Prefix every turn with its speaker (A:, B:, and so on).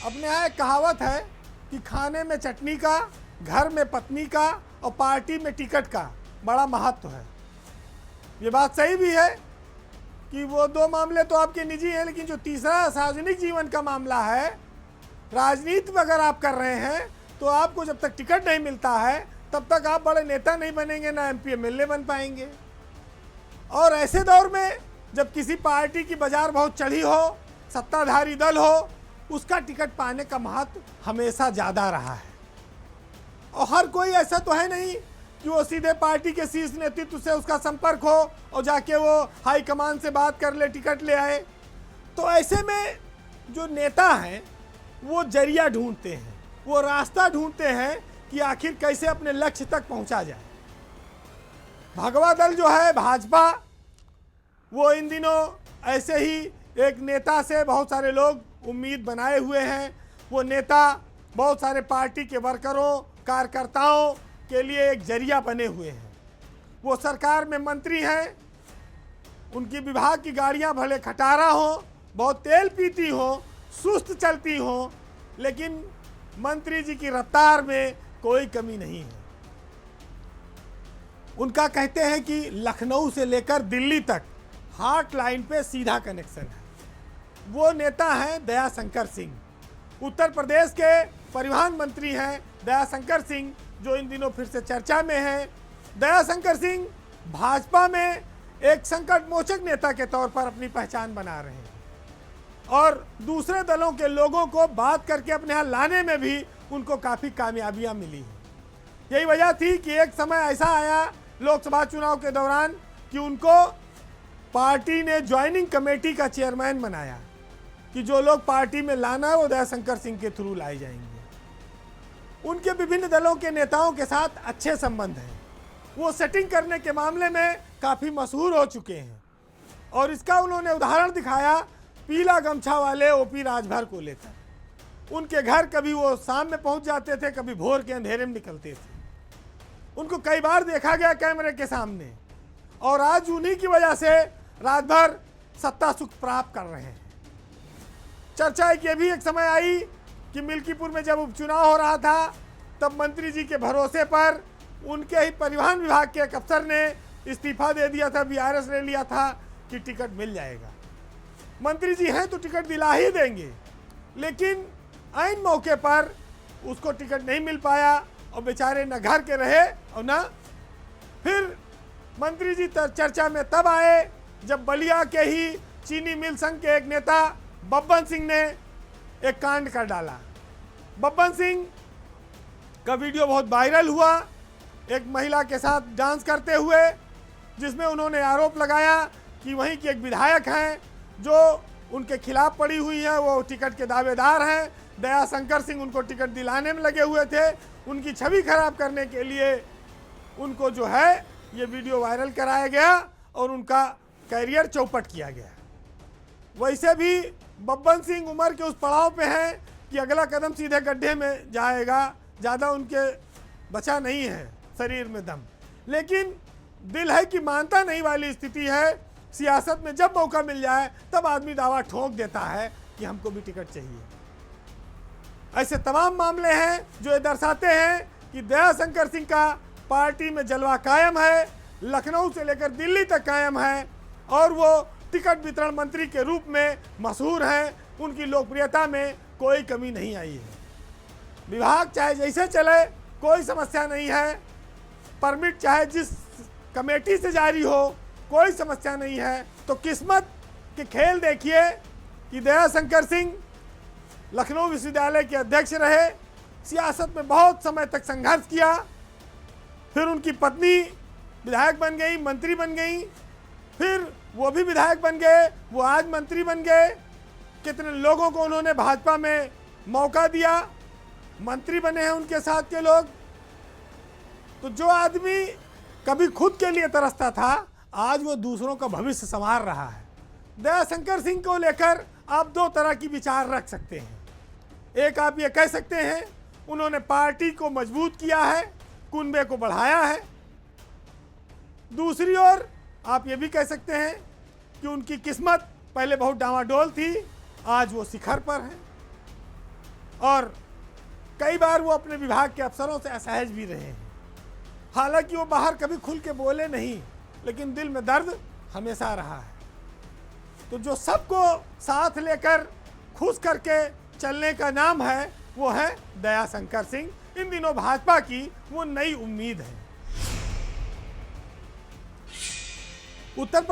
A: अपने यहाँ एक कहावत है कि खाने में चटनी का, घर में पत्नी का और पार्टी में टिकट का बड़ा महत्व है। ये बात सही भी है कि वो दो मामले तो आपके निजी हैं, लेकिन जो तीसरा सार्वजनिक जीवन का मामला है, राजनीति में अगर आप कर रहे हैं तो आपको जब तक टिकट नहीं मिलता है तब तक आप बड़े नेता नहीं बनेंगे, ना एमपी एमएलए बन पाएंगे। और ऐसे दौर में जब किसी पार्टी की बाजार बहुत चढ़ी हो, सत्ताधारी दल हो, उसका टिकट पाने का महत्व हमेशा ज़्यादा रहा है। और हर कोई ऐसा तो है नहीं कि वो सीधे पार्टी के शीर्ष नेतृत्व से उसका संपर्क हो और जाके वो हाईकमान से बात कर ले, टिकट ले आए। तो ऐसे में जो नेता हैं वो जरिया ढूंढते हैं, वो रास्ता ढूंढते हैं कि आखिर कैसे अपने लक्ष्य तक पहुंचा जाए। भगवा दल जो है भाजपा, वो इन दिनों ऐसे ही एक नेता से बहुत सारे लोग उम्मीद बनाए हुए हैं। वो नेता बहुत सारे पार्टी के वर्करों, कार्यकर्ताओं के लिए एक जरिया बने हुए हैं। वो सरकार में मंत्री हैं, उनकी विभाग की गाड़ियां भले खटारा हो, बहुत तेल पीती हो, सुस्त चलती हो, लेकिन मंत्री जी की रफ्तार में कोई कमी नहीं है। उनका कहते हैं कि लखनऊ से लेकर दिल्ली तक हार्ट लाइन पे सीधा कनेक्शन है। वो नेता हैं दयाशंकर सिंह, उत्तर प्रदेश के परिवहन मंत्री हैं दयाशंकर सिंह, जो इन दिनों फिर से चर्चा में हैं। दयाशंकर सिंह भाजपा में एक संकट मोचक नेता के तौर पर अपनी पहचान बना रहे हैं और दूसरे दलों के लोगों को बात करके अपने यहाँ लाने में भी उनको काफ़ी कामयाबियाँ मिली हैं। यही वजह थी कि एक समय ऐसा आया लोकसभा चुनाव के दौरान कि उनको पार्टी ने ज्वाइनिंग कमेटी का चेयरमैन बनाया कि जो लोग पार्टी में लाना है वो दयाशंकर सिंह के थ्रू लाए जाएंगे। उनके विभिन्न दलों के नेताओं के साथ अच्छे संबंध हैं, वो सेटिंग करने के मामले में काफ़ी मशहूर हो चुके हैं। और इसका उन्होंने उदाहरण दिखाया पीला गमछा वाले ओपी राजभर को लेकर। उनके घर कभी वो शाम में पहुंच जाते थे, कभी भोर के अंधेरे में निकलते थे। उनको कई बार देखा गया कैमरे के सामने, और आज उन्हीं की वजह से राजभर सत्ता सुख प्राप्त कर रहे हैं। चर्चा है कि अभी एक समय आई कि मिल्कीपुर में जब उपचुनाव हो रहा था तब मंत्री जी के भरोसे पर उनके ही परिवहन विभाग के एक अफसर ने इस्तीफा दे दिया था, बीआरएस ले लिया था कि टिकट मिल जाएगा। मंत्री जी हैं तो टिकट दिला ही देंगे, लेकिन ऐन मौके पर उसको टिकट नहीं मिल पाया और बेचारे न घर के रहे और न फिर मंत्री जी चर्चा में तब आए जब बलिया के ही चीनी मिल संघ के एक नेता बब्बन सिंह ने एक कांड कर डाला। बब्बन सिंह का वीडियो बहुत वायरल हुआ, एक महिला के साथ डांस करते हुए, जिसमें उन्होंने आरोप लगाया कि वहीं की एक विधायक हैं जो उनके खिलाफ पड़ी हुई है, वो टिकट के दावेदार हैं। दयाशंकर सिंह उनको टिकट दिलाने में लगे हुए थे। उनकी छवि खराब करने के लिए उनको जो है ये वीडियो वायरल कराया गया और उनका कैरियर चौपट किया गया। वैसे भी बब्बन सिंह उम्र के उस पड़ाव पे हैं कि अगला कदम सीधे गड्ढे में जाएगा, ज़्यादा उनके बचा नहीं है शरीर में दम, लेकिन दिल है कि मानता नहीं वाली स्थिति है। सियासत में जब मौका मिल जाए तब आदमी दावा ठोक देता है कि हमको भी टिकट चाहिए। ऐसे तमाम मामले हैं जो ये दर्शाते हैं कि दयाशंकर सिंह का पार्टी में जलवा कायम है, लखनऊ से लेकर दिल्ली तक कायम है और वो टिकट वितरण मंत्री के रूप में मशहूर हैं। उनकी लोकप्रियता में कोई कमी नहीं आई है। विभाग चाहे जैसे चले कोई समस्या नहीं है, परमिट चाहे जिस कमेटी से जारी हो कोई समस्या नहीं है। तो किस्मत के खेल देखिए कि दयाशंकर सिंह लखनऊ विश्वविद्यालय के अध्यक्ष रहे, सियासत में बहुत समय तक संघर्ष किया, फिर उनकी पत्नी विधायक बन गई, मंत्री बन गई, फिर वो भी विधायक बन गए, वो आज मंत्री बन गए। कितने लोगों को उन्होंने भाजपा में मौका दिया, मंत्री बने हैं उनके साथ के लोग। तो जो आदमी कभी खुद के लिए तरसता था, आज वो दूसरों का भविष्य संवार रहा है। दयाशंकर सिंह को लेकर आप दो तरह की विचार रख सकते हैं। एक आप ये कह सकते हैं उन्होंने पार्टी को मजबूत किया है, कुनबे को बढ़ाया है। दूसरी ओर आप ये भी कह सकते हैं कि उनकी किस्मत पहले बहुत डामाडोल थी, आज वो शिखर पर है। और कई बार वो अपने विभाग के अफसरों से असहज भी रहे हैं। हालांकि वो बाहर कभी खुल के बोले नहीं, लेकिन दिल में दर्द हमेशा रहा है। तो जो सबको साथ लेकर खुश करके चलने का नाम है वो है दयाशंकर सिंह। इन दिनों भाजपा की वो नई उम्मीद है। उत्तर प्रदेश